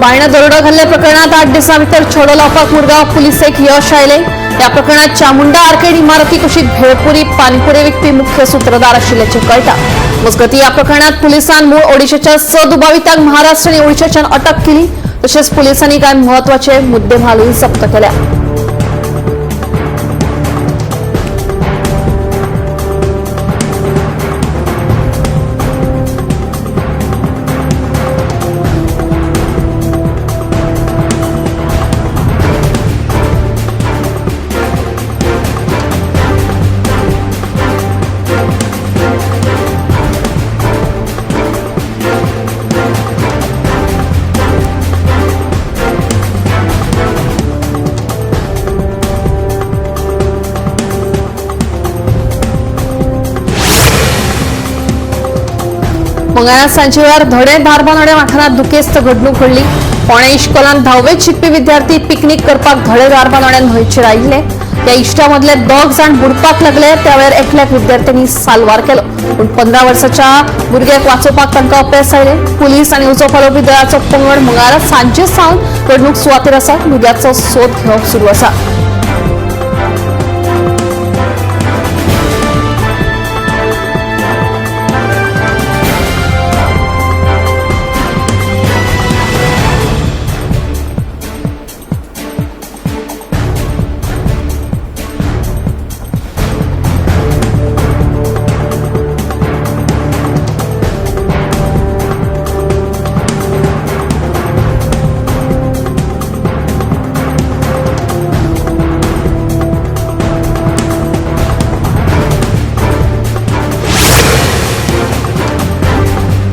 बायणा दरोडा घाल्ल्या प्रकरणात 8 दिसा भितर छोडो लावपाक मुरगांव पुलिसेक यश आयले। या प्रकरणात चामुंडा आर्केड इमारती कुशीत भेळपुरी पानपुरी विकपी मुख्य सूत्रधार आशिल्ल्याचे कळटा। मजगती या प्रकरणात पुलिसान मूळ ओडिशाच्या 6 दुबावितांक महाराष्ट्र आणि ओडिशाच्यान अटक केली। तसेच पुलिसांनी काही महत्वाचे मुद्देमालूय जप्त केल्या। मंगळार सांजे वेळार धडे धारबानोडे वाठारांत दुखेस्त घडणूक घडली। फोंडे इश्कोलांत 10वेक शिकपी विद्यार्थी पिकनीक करपाक धडे धारबानोड्यान न्हंयचेर आयिल्ले। त्या इश्टा मदले 2 जाण बुडपाक लागले। त्यावेळार एकल्याक विद्यार्थ्यांनी साल्वार केलो, पूण 15 वर्साच्या भुरग्याक वाचोवपाक तांकां अपेस आयले। पुलीस आनी उजो पालोवपी दळाचो पंगड मंगळार सांजे सावन घडणूक सुवातेर आसा। भुरग्याचो सोद घेवप सुरू आसा।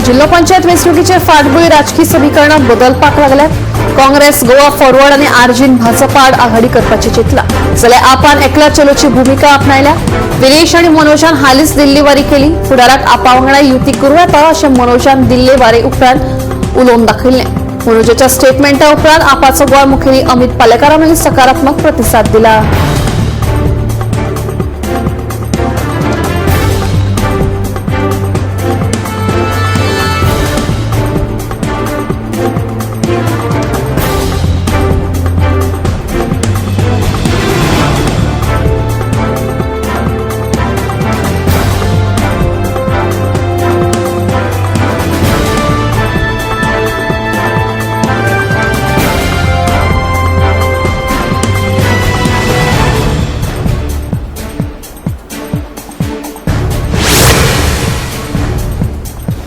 जिल्हा पंचायत वेंचणुकीचे फाटभुंयेर राजकीय समीकरणात बदलपाक लागल्यात। काँग्रेस, गोवा फॉरवर्ड आनी आर्जीन भाजपा आड आघाडी करपाची चिंतला, जाल्यार आपान एकला चलोची भूमिका आपणायल्या। विरेश आनी मनोजान हालींच दिल्ली वारी केली। फुडाराक आपा वांगडा युती करूं येता अशें मनोजान दिल्ली वारे उपरांत उलोवन दाखयलें। मनोजाच्या स्टेटमेंटा उपरांत आपाचो गोंय मुखेली अमित पालेकारानूय सकारात्मक प्रतिसाद दिला।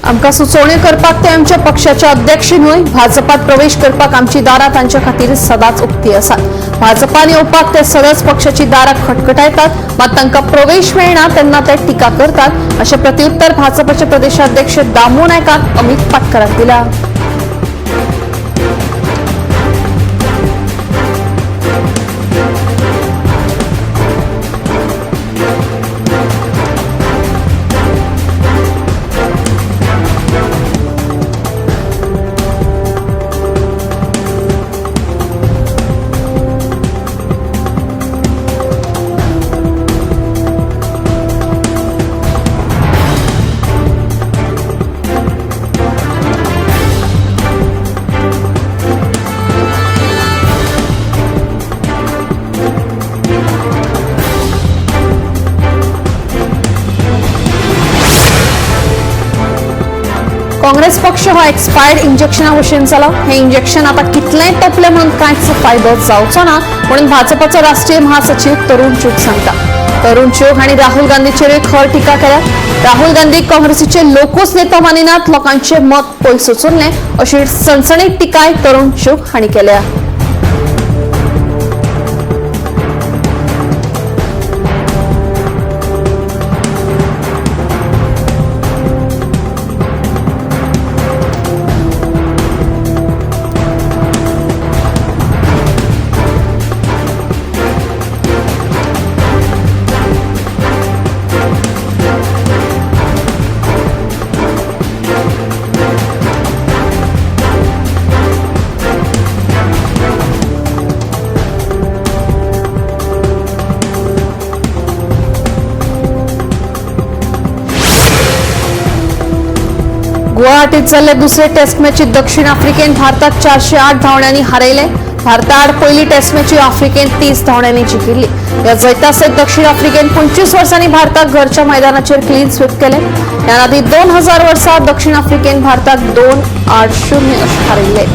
आमकां सुचोवण्यो करपाक ते आमच्या पक्षाच्या अध्यक्ष न्हय, भाजपात प्रवेश करपाक आमची दारां तांच्या खातीर सदांच उक्ती आसात। भाजपान येवपाक ते सदांच पक्षाची दारां खटखटायतात, मात तांकां प्रवेश मेळना तेन्ना ते टिका करतात अशें प्रत्युत्तर भाजपाचे प्रदेशाध्यक्ष दामू नायकाक अमित पाटकराक दिला। काँग्रेस पक्ष हो एक्सपायर्ड इंजेक्शना भशेन जाला। हे इंजेक्शन आता कितलेंय तपले म्हणून कांयच फायदो जावचो ना म्हणून भाजपाचो राष्ट्रीय महासचिव तरुण चूग सांगता। तरुण चूग हांणी राहुल गांधीचेर खर टिका केल्या। राहुल गांधी काँग्रेसीचे लोकूच नेतो मानिनात, लोकांचे मत पयस उचुल्लें अशी सणसणीत टिकाय तरुण चूग हांणी केल्या। गुवाहाटीत झाले दुसरे टेस्ट मॅच दक्षिण आफ्रिकेन भारतात 408 धावण्यांनी हरयले. भारताआड पहिली टेस्ट मॅच आफ्रिकेन 30 धावण्यांनी जिखिल्ली. या जैतासत दक्षिण आफ्रिकेन 25 वर्सांनी भारताक घरच्या मैदानाचेर क्लीन स्वीप केले. याआधी 2000 वर्सा दक्षिण आफ्रिकेन भारताक 2-8-0 अशें हरयले.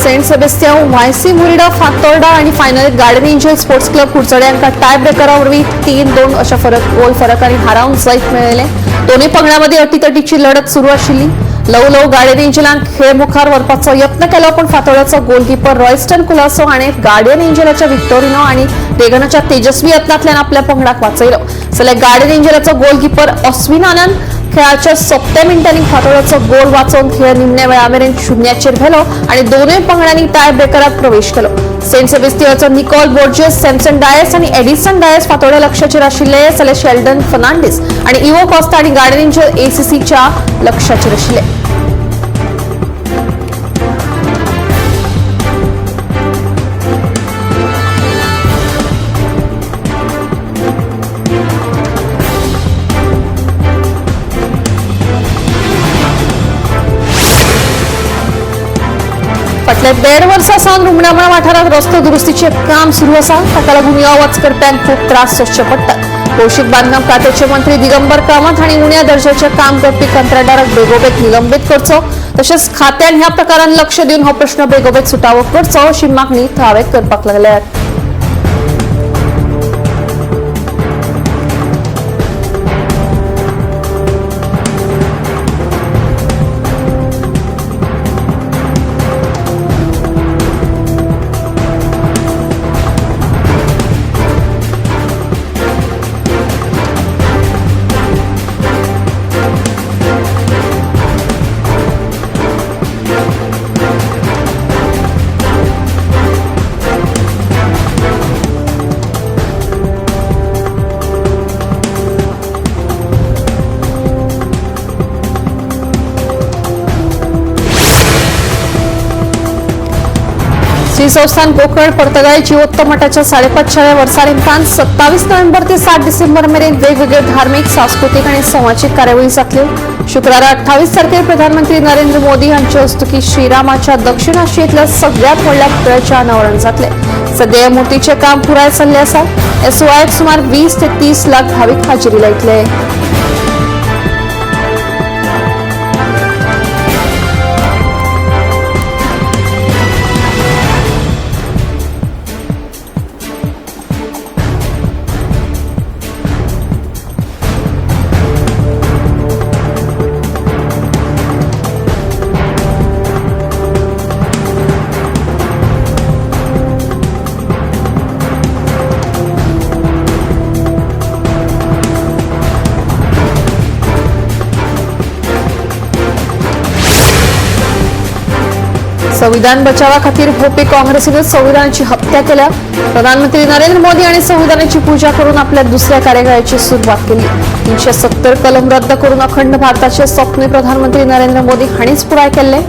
Saint Sebastian YC Murida Fatorda आणि फायनलीत Garden Angel sports club Kudchade हांकां टाय ब्रेकरावरवीं 3-2 अशा गोल फरकांनी हारावन जैत मेळयले. दोन्ही पंगडांमदी अटीतटीची लढत सुरू आशिल्ली. ल्हव गार्डन एंजलान खेळ मुखार व्हरपाचो यत्न केलो, पण फातोर्डाचो गोलकीपर रॉयस्टन कुलासो हाणें गार्डन एंजलाच्या विक्टोरिनो आणि रेगनाच्या तेजस्वी यत्नांतल्यान आपल्या पंगडाक वाचयलो. जाल्यार गार्डन एंजलाचो गोलकीपर ऑस्विन आनंद खेळाच्या 7व्या मिनिटांनी फातोर्डाचो गोल वाचोवन खेळ निमण्या वेळामेरेन 0 गेलो आणि दोनूय पंगडांनी टाय ब्रेकरात प्रवेश केलो. सेंट सेबेस्टियनचो निकोल बोर्जेस, सॅमसन डायस आणि एडिसन डायस फातोर्डा लक्षाचेर आशिल्ले, जाल्यार शेल्डन फर्नांडीस आणि इवो कॉस्ता आणि गार्डन एंजल एसीसीच्या लक्षाचेर आशिल्ले. फाटल्या 1.5 वर्सां सावन रुमणामळा वाठारात रस्तो दुरुस्तीचे काम सुरू आसा. ताका लागून यो वच करप्यांक खूब त्रास सोंसचे पडटात. भौशीक बांदकाम खात्याचे मंत्री दिगंबर कामत हांणी उण्या दर्जाचे काम करपी कंत्राटदाराक बेगोबेग निलंबीत करचो, तशेंच खात्यान ह्या प्रकारान लक्ष दिवन हो प्रश्न बेगोबेग सुटावो करचो अशी मागणी थळावे करपाक लागल्यात. श्री संस्थान कोकण पर्तगाळी जिवोत्तम मठाच्या 550व्या वर्सा निमतान 27 नोव्हेंबर ते 7 डिसेंबर मेरेन वेगवेगळे धार्मिक, सांस्कृतिक आणि समाजीक कार्यावळी जातल्यो. शुक्रारा 28 तारखेर प्रधानमंत्री नरेंद्र मोदी हांचे हस्तुकी श्रीरामाच्या दक्षिण आशियेंतल्या सगळ्यात व्हडल्या पुतळ्याचे अनावरण जातले. सध्या ह्या मुर्तीचे काम पुराय जाल्ले आसा. ह्या सुवाळ्याक सुमार 20 ते 30 लाख भाविक हाजिरी लायतले. संविधान बचावा खातीर भोवपी काँग्रेसीन संविधानाची हत्या केल्या. प्रधानमंत्री नरेंद्र मोदी आणि संविधानाची पूजा करून आपल्या दुसऱ्या कार्यकाळाची सुरुवात केली. 370 कलम रद्द करून अखंड भारताचे स्वप्न प्रधानमंत्री नरेंद्र मोदी हाणीच पुराय केले.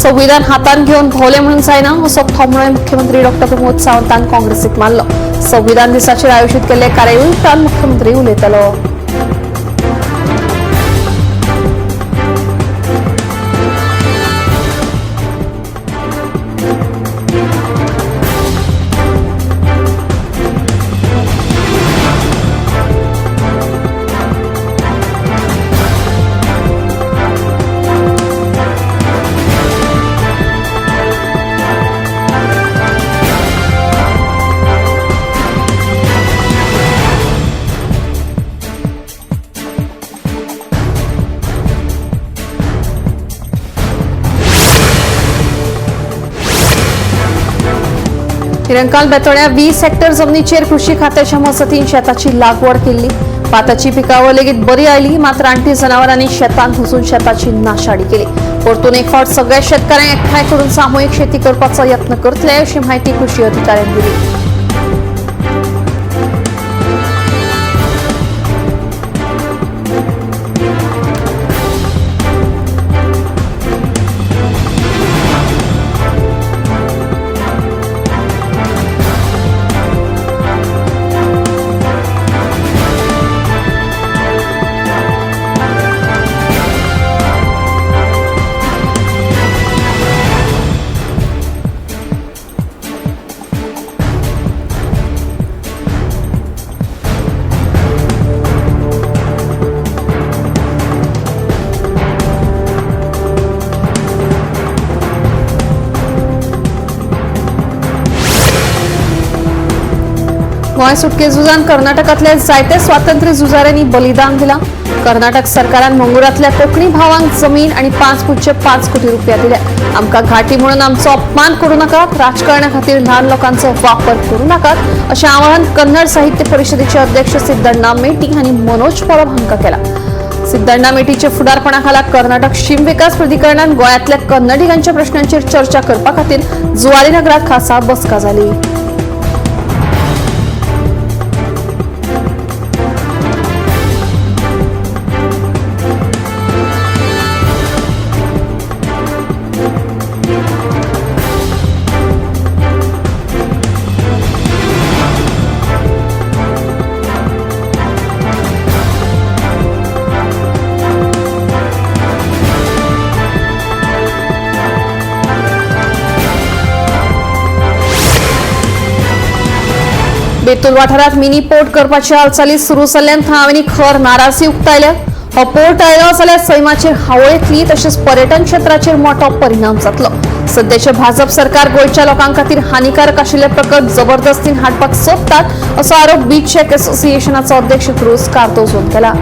संविधान हातान घेऊन भोवले म्हणून जायना असो थोमणोय मुख्यमंत्री डॉ. प्रमोद सावंतान काँग्रेसीक मारलो. संविधान दिसाचेर आयोजित केल्ले कार्यावळींत मुख्यमंत्री उलयतालो. निरंकाल बेतोड्या 20 हेक्टर जमनीचेर कृषी खात्याच्या मसतीन शेताची लागवड केली. भाताची पिकावळ लेगीत बरी आयली, मात्र रानटी जनावरांनी शेतान घुसून शेताची नाशाडी केली. परतून एक फावट सगळ्या शेतकऱ्यांक एकठांय करून सामूहिक शेती करपाचो यत्न करतले अशी माहिती कृषी अधिकाऱ्यांनी दिली. गोंय सुटके झुजान कर्नाटकातल्या जायते स्वातंत्र्य झुजाऱ्यांनी बलिदान दिला. कर्नाटक सरकारान मंगुरातल्या कोंकणी भावांक जमीन आणि 5.5 कोटी रुपया दिले. आमकां घाटी म्हणून आमचो अपमान करू नाकात, राजकारणा खातीर ल्हान लोकांचो वापर करू नाकात अशें आवाहन कन्नड साहित्य परिशदेचे अध्यक्ष सिद्धण्णा मेटी हांणी मनोज परब हांकां केलां. सिद्धण्णा मेटीच्या फुडारपणाखाला कर्नाटक शीम विकास प्राधिकरणान गोंयांतल्या कन्नडिगांच्या प्रश्नांचेर चर्चा करपा खातीर जुवारी नगरात खासा बसका जाली. बेतूल वाठारात मिनी पोर्ट करपाच्या हालचाली सुरू जाल्ल्यान थळाव्यांनी खर नाराजी उक्तायल्या. हो पोर्ट आयलो जाल्यार सैमाचेर हावळ येतली, तशेंच पर्यटन क्षेत्राचेर मोठो परिणाम जातलो. सध्याचे भाजप सरकार गोंयच्या लोकांक खातीर हानिकारक आशिल्ले प्रकल्प जबरदस्तीन हाडपाक सोदतात असो आरोप बीच शेक असोसिएशनाचो अध्यक्ष क्रूज कार्दोझोन केला.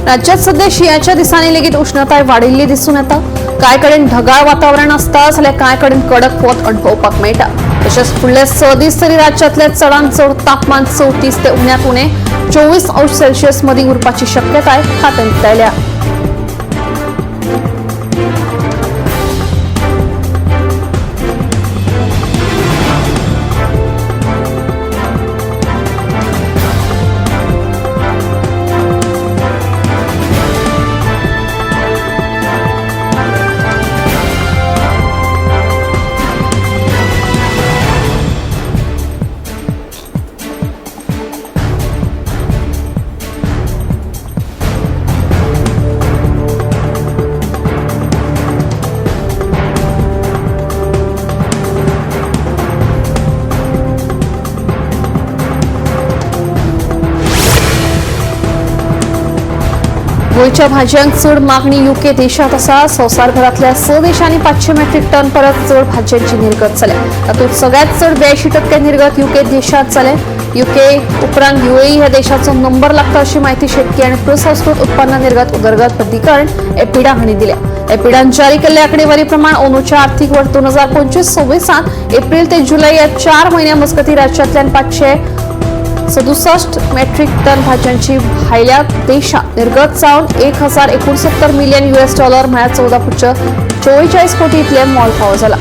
राज्यात सध्या शिंयाच्या दिसांनी लेगीत उष्णताय वाडिल्ली दिसून येता. कांय कडेन ढगाळ वातावरण आसता जाल्यार कांय कडेन कडक वत अणभवपाक मेळटा. तशेंच फुडले 6 दीस तरी राज्यांतले चडांत चड तापमान 34 ते उण्यात उणें 24 अंश सेल्सियस मदीं उरपाची शक्यताय खात्यान उक्तायल्या. गोंयच्या भाजयांक चड मागणी यूके देशात आसा. संवसारभरातल्या 6 देशांनी 500 मेट्रिक टन परत चड भाजयांची निर्गत जाल्या. तातूंत सगळ्यात चड 82% निर्गत यूके देशात जाले. यूके उपरांत यूएई ह्या देशाचो नंबर लागता अशी माहिती शेतकी आनी प्रसंस्कृत उत्पन्न निर्गत उदरगत प्राधिकरण एपिडा हांणी दिल्या. एपिडान जारी केल्ल्या आंकडेवारी प्रमाण अंदूच्या आर्थीक वर्स 2025-26 एप्रिल ते जुलय या 4 म्हयन्या मजगतीं राज्यांतल्यान 567 मेट्रिक टन भाजयांची भायल्या देशात निर्गत जावन 1069 मिलियन $, म्हळ्यार 14.44 कोटी इतले मोल फावो जाला.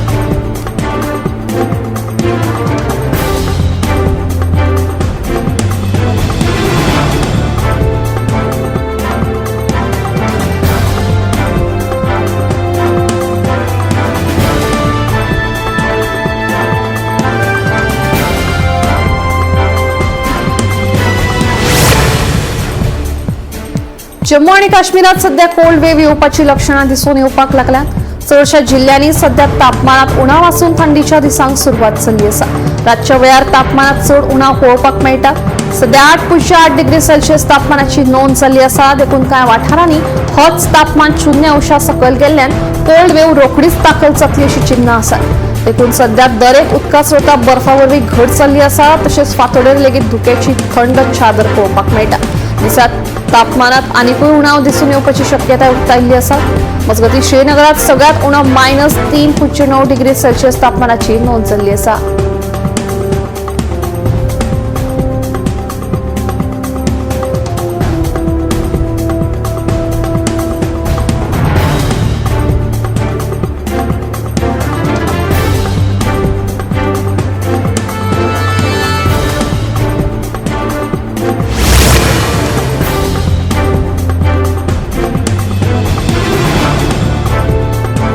जम्मू आणि काश्मीरात सध्या कोल्ड वेव्ह येऊपाची लक्षणं दिसून येऊपाक लागल्यात। चडशा जिल्ह्यांनी सध्या तापमानात उणावासून थंडीच्या दिसांक सुरुवात जाल्ली आसा। रातच्या वेळार तापमानात चड उणाव पळोवपाक मेळटा। सध्या 8.8 डिग्री सेल्सियस तापमानाची नोंद जाल्ली आसा। देखून कांय वाठारांनी होच तापमान 0 अंशा सकयल गेल्ल्यान कोल्ड वेव्ह रोखडीच दाखल जातली अशी चिन्हां आसात। देखून सध्या दरेक उदका स्रोतां बर्फावरवीं घट जाल्ली आसा। तशेंच फांतोडेर लेगीत धुक्याची थंड चादर पळोवपाक मेळटा। दिसात तापमानात आनीकूय उणाव दिसून येवपाची शक्यताय उक्तायिल्ली आसा। मजगतीं श्रीनगरात सगळ्यात उणाव -3.9 डिग्री सेल्सियस तापमानाची नोंद जाल्ली आसा।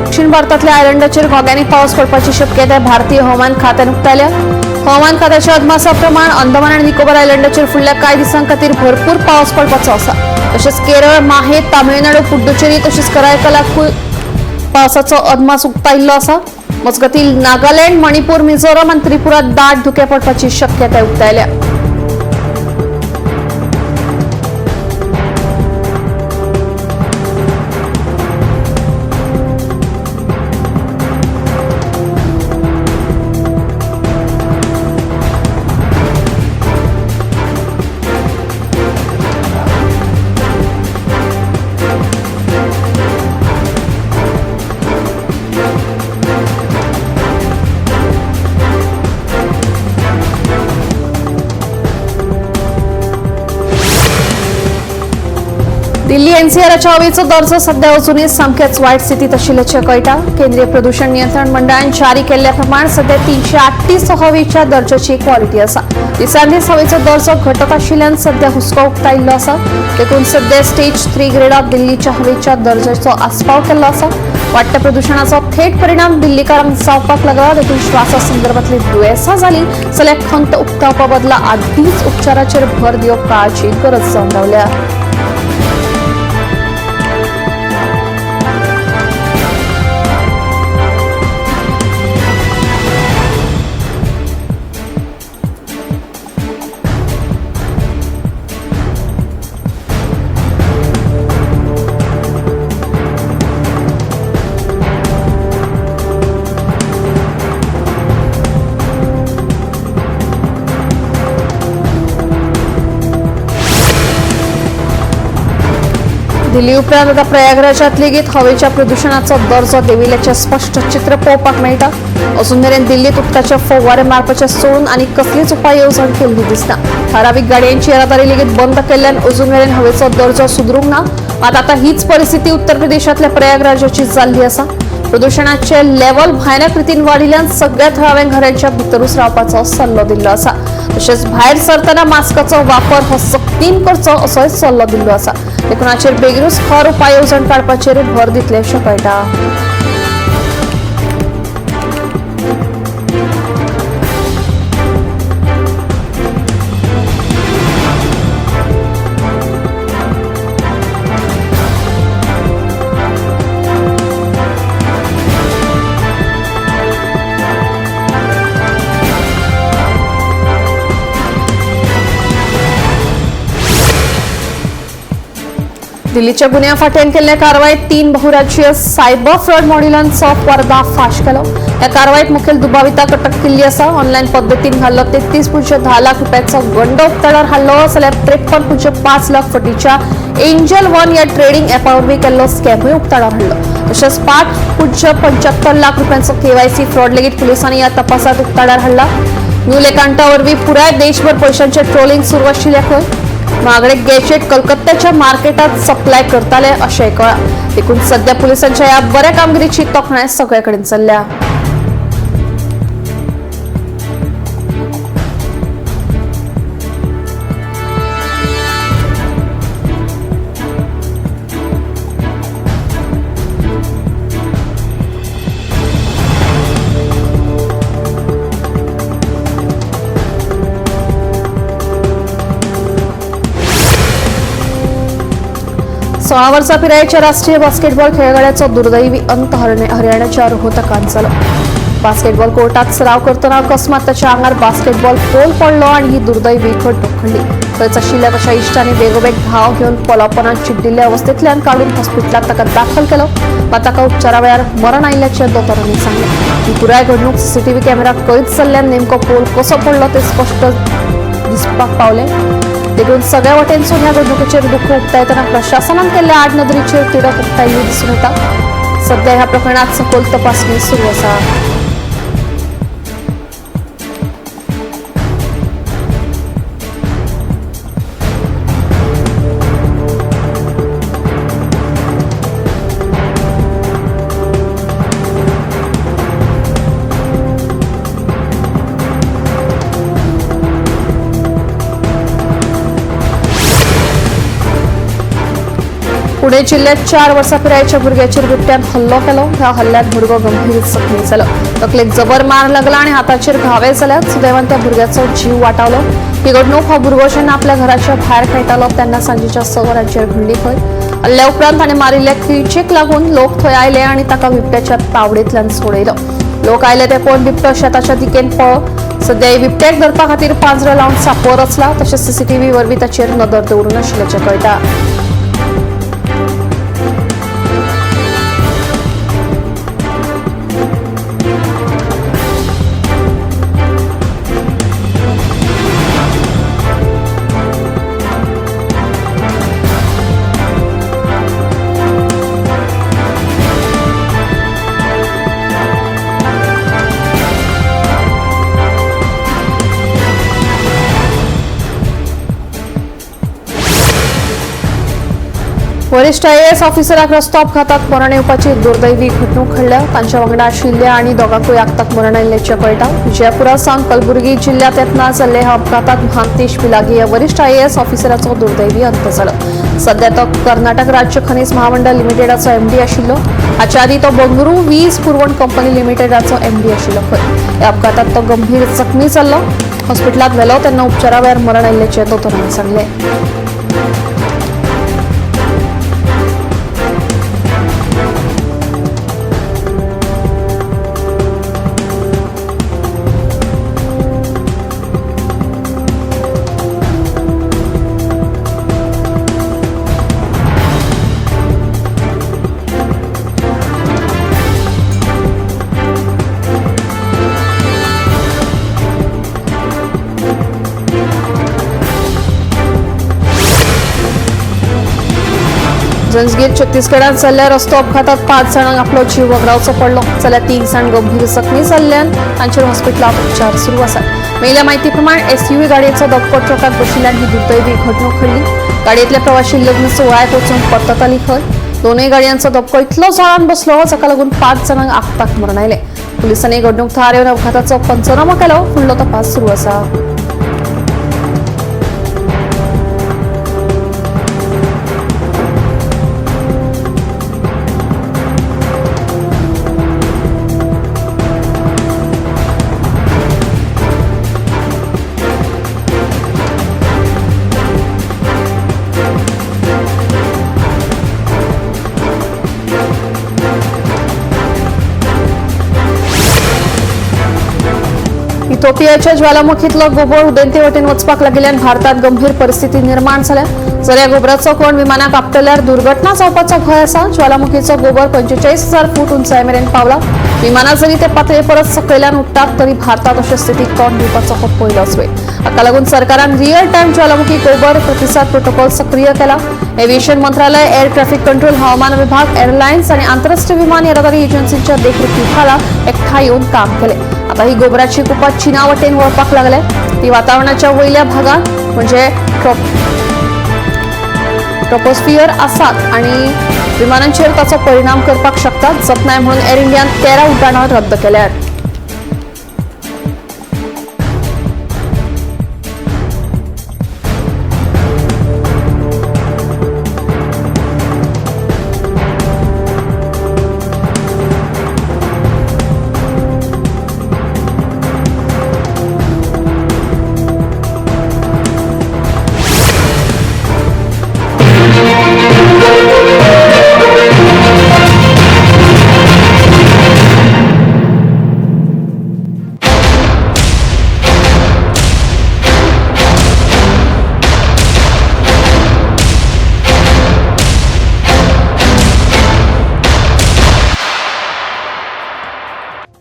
दक्षिण भारतातल्या आयलंडाचेर घोग्यांनी पावस पडपाची शक्यताय भारतीय हवामान खात्यान उक्तायल्या। हवामान खात्याच्या अदमासा प्रमाण अंदमान आनी निकोबार आयलंडाचेर फुडल्या कांय दिसां खातीर भरपूर पावस पडपाचो आसा। तशेंच केरळ, माहे, तामिळनाडू, पुडुचेरी तशेंच करायकलाकूय पावसाचो अदमास उक्तायिल्लो आसा। मजगतीं नागालँड, मणिपूर, मिझोराम आनी त्रिपुरात दाट धुके पडपाची शक्यताय उक्तायल्या। दिल्ली एनसीआरच्या हवेचो दर्जो सध्या अजूनही सामकेच वायट स्थितीत आशिल्ल्याचें कळटा। केंद्रीय प्रदूषण नियंत्रण मंडळान जारी केल्ल्या प्रमाण सध्या 338 हवेच्या दर्जाची क्वॉलिटी आसा। दिसान दीस हवेचो दर्जो घटत आशिल्ल्यान सध्या हुस्को उक्तायिल्लो आसा। देखून सध्या स्टेज 3 ग्रेडात दिल्लीच्या हवेच्या दर्जाचो आस्पाव केल्लो आसा। वाडट्या प्रदूषणाचो थेट परिणाम दिल्लीकारांक जावपाक लागला। देखून श्वासा संदर्भातली दुयेंसां जाली जाल्यार खंत उक्तावपा बदला आदींच उपचाराचेर भर दिवप काळाची गरज जावन रावल्या। दिल्ली उपरांत आता प्रयागराजात लेगीत हवेच्या प्रदूषणाचो दर्जो देंविल्ल्याचें स्पश्ट चित्र पळोवपाक मेळटा। अजून मेरेन दिल्लीत उदकाचे फवारे मारपाचे सोडून आनी कसलीच उपाय येवजण केल्ली दिसना। थारावीक गाडयांची येरादारी लेगीत बंद केल्ल्यान अजून मेरेन हवेचो दर्जो सुदरूंक ना। मात आता हीच परिस्थिती उत्तर प्रदेशातल्या प्रयागराजाची जाल्ली आसा। प्रदूषणाचे लेवल भयानक रितीन वाडिल्ल्यान सगळ्या थळाव्या घरांच्या भितरूच रावपाचो सल्लो दिल्लो आसा। तशेंच भायर सरतना मास्काचो वापर हो सक्तीन करचो असोय सल्लो दिल्लो आसा। देखून हाचेर बेगीनूच खर उपाय येवजण काडपाचेर भर दितले अशें कळटा। दिल्लीच्या गुन्या फाट्यान केल्ल्या कारवायेत 3 बहुराज्यीय सायबर फ्रॉड मॉड्यूलांचो पर्दाफाश केलो। ह्या कारवायेत मुखेल दुबाविताक अटक केल्ली आसा। ऑनलायन पद्दतीन हाडलो 33.10 लाख रुपयाचो गंड उक्ताडार हाडलो जाल्यार 53.5 लाख फटीच्या एंजल वन ह्या ट्रेडिंग ॲपावरवीं केल्लो स्कॅमूय उक्ताडार हाडलो। तशेंच 5.75 लाख रुपयांचो केवायसी फ्रॉड लेगीत पुलिसांनी ह्या तपासात उक्ताडार हाडला। न्यू एकाउंटा वरवीं पुराय देशभर पयशांचे ट्रोलिंग सुरू आशिल्ल्याकूय महागडे गॅजेट कलकत्त्याच्या मार्केटात सप्लाय करताले अशेंय कळ्ळां। देखून सध्या पुलिसांच्या ह्या बऱ्या कामगिरीची तोखणाय सगळे कडेन चल्ल्या। 16 वर्सां पिरायेच्या राष्ट्रीय बास्केटबॉल खेळगड्याचो दुर्दैवी अंत हरियाणाच्या रोहतकांत जालो. बास्केटबॉल कोर्टात सराव करतना अकस्मात त्याच्या आंगार बास्केटबॉल पोल पडलो आणि ही दुर्दैवी घडणूक घडली. थंयच आशिल्ल्या ताच्या इश्टांनी बेगोबेग धांव घेवन पोलापणान चिड्डिल्ल्या अवस्थेंतल्यान काडून हॉस्पिटलांत ताका दाखल केलो, मात ताका उपचारा वेळार मरण आयिल्ल्याचें दोतोरांनी सांगलें. ही पुराय घडणूक सीसीटीव्ही कॅमेरात कैद जाल्ल्यान नेमको पोल कसो पडलो तें स्पश्ट दिसपाक पावलें. देखून सगळ्या वटेनसून ह्या घडणुकेचेर दुःख उक्तायतना प्रशासनान केल्ल्या आडनदरीचेर तिडक उक्तायिल्ली दिसून येता. सध्या ह्या प्रकरणात सखोल तपासणी सुरू आसा. पुणे जिल्ह्यात 4 वर्सां पिरायेच्या भुरग्याचेर बिबट्यान हल्लो केलो. ह्या हल्ल्यात भुरगो गंभीर जखमी जालो. तकलेक जबर मार लागला आणि हाताचेर घावे जाल्यात. सुदैवान त्या भुरग्याचो जीव वाटावलो. ही घडणूक हो भुरगो जेन्ना आपल्या घराच्या भायर खेळटालो तेन्ना सांजेच्या 6 वरांचेर घडली खंय. हल्ल्या उपरांत ताणें मारिल्ल्या किळचेक लागून लोक थंय आयले आणि ताका बिबट्याच्या तावडेंतल्यान सोडयलो. लोक आयले ते पळोवन बिबटो शेताच्या दिकेन पळो. सध्या ही बिबट्याक धरपा खातीर पांजरो लावन सांपो रचला. तशेंच सीसीटीव्ही वरवीं ताचेर नदर दवरून आशिल्ल्याचें कळटा. वरिष्ठ IAS ऑफिसराक रस्तो अपघातात मरण येवपाची दुर्दैवी घडणूक घडल्या. तांच्या वांगडा आशिल्ल्या आणि दोगांकूय आगताक मरण आयिल्ल्याचें कळटा. विजयपुरा सावन कलबुर्गी जिल्ह्यात येतना जाल्ले ह्या अपघातात महांतेश पिलागी ह्या वरिष्ठ IAS ऑफिसराचो दुर्दैवी अंत जालो. सध्या तो कर्नाटक राज्य खनिज महामंडळ लिमिटेडाचो MD आशिल्लो. हाच्या आदी तो बंगळुरू वीज पुरवण कंपनी लिमिटेडाचो MD आशिल्लो खंय. ह्या अपघातात तो गंभीर जखमी जाल्लो. हॉस्पिटलांत व्हेलो तेन्ना उपचारा वेळार मरण आयिल्ल्याचें दोतोरांनी सांगलें. जंजगीर छत्तीसगडात जाल्ल्या रस्तो अपघातात 5 जाणांक आपलो जीव वगडावचो पडलो जाल्यार 3 जाण गंभीर जखमी जाल्ल्यान तांचेर हॉस्पिटलांत उपचार सुरू आसात. मेळिल्ल्या म्हायती प्रमाण SUV गाडयेचो धपको ट्रकात बशिल्ल्यान ही दुर्दैवी घडणूक घडली. गाडयेंतले प्रवाशी लग्न सुवाळ्याक वचून परततालीं खंय. दोनूय गाडयांचो धपको इतलो जोरान बसलो जाका लागून 5 जाणांक आगताक मरण आयलें. पुलिसांनी घडणूक थळार येवन अपघाताचो पंचनामो केलो. फुडलो तपास सुरू आसा. इथिओपियाच्या ज्वालामुखीतलो गोबोर उदेंते वटेन वचपाक लागिल्ल्यान भारतात गंभीर परिस्थिती निर्माण जाल्या. जर ह्या गोबराचो कोण विमानाक आपटल्यार दुर्घटना जावपाचो भंय आसा. ज्वालामुखीचो गोबर 45,000 फूट उंचाये मेरेन पावला. विमानां जरी ते पातळी परत सकयल्यान उडटात तरी भारतात अशा स्थितीक तोंड दिवपाचो हो पयलोच वेळ. हाका लागून सरकारान रियल टायम ज्वालामुखी गोबर प्रतिसाद प्रोटोकॉल सक्रिय केला. एव्हिएशन मंत्रालय, एअर ट्रॅफिक कंट्रोल, हवामान विभाग, एअरलायन्स आणि आंतरराष्ट्रीय विमान येरादारी एजन्सीच्या देखरेखीखाला एकठांय येवन काम केले. आता ही गोबराची कुपा चीना वटेन वळपाक लागले. ती वातावरणाच्या वयल्या भागात म्हणजे ट्रोपोस्फियर आसात आणि विमानांचेर ताचो परिणाम करपाक शकतात. जतनाय म्हणून एअर इंडियान 13 उड्डाणां रद्द केल्यात.